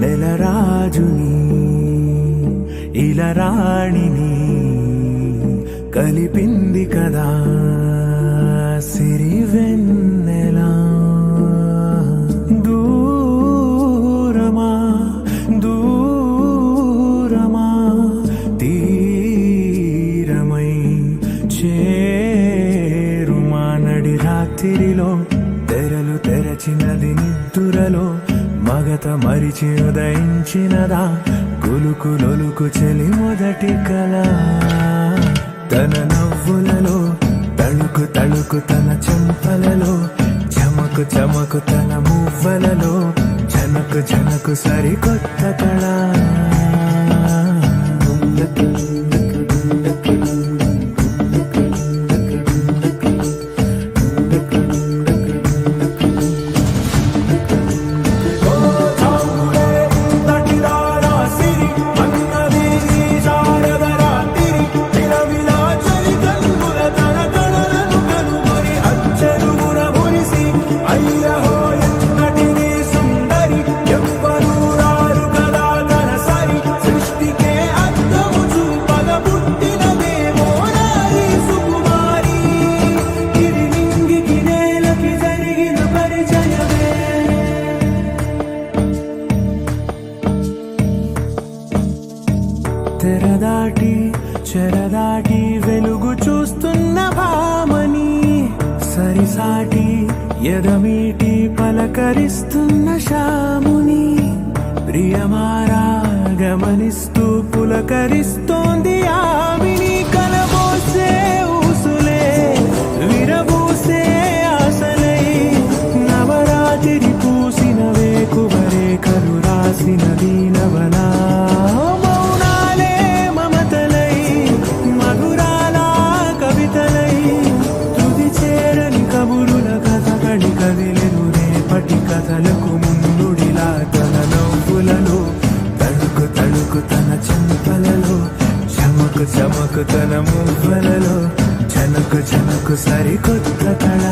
నెలరాజుని ఇలరాణిని కలిపింది కదా సిరివెన్నెలా. దూరమా దూరమా తీరమై చేరుమా నడి రాత్రిలో తెరలు తెరచినది నిద్దురలో మగత మరిచి ఉదయించినదా కులుకులొలుకు చెలి మొదటి కళ. తన నవ్వులలో తళుకు తళుకు తన చెంపలలో చమకు చమకు తన మువ్వలలో జనకు జనకు సరికొత్త కళ. తెరదాటి చెరదాటి వెలుగు చూస్తున్న భామని సరిసాటి ఎదమీటి పలకరిస్తున్న శాముని ప్రియమారా గమనిస్తూ పులకరిస్తోంది ఆవిని. కలబోసే ఊసులే విరబూసే ఆశలై నవరాత్రి పూసిన వేకువరే కలు రాసిన దీనవనా. కథలకు ముందుడిలా తన నవ్వులలో తళుకు తళుకు తన చెంపలలో చమకు చమకు తన మువ్వలలో జనకు జనకు సరికొత్త కళ.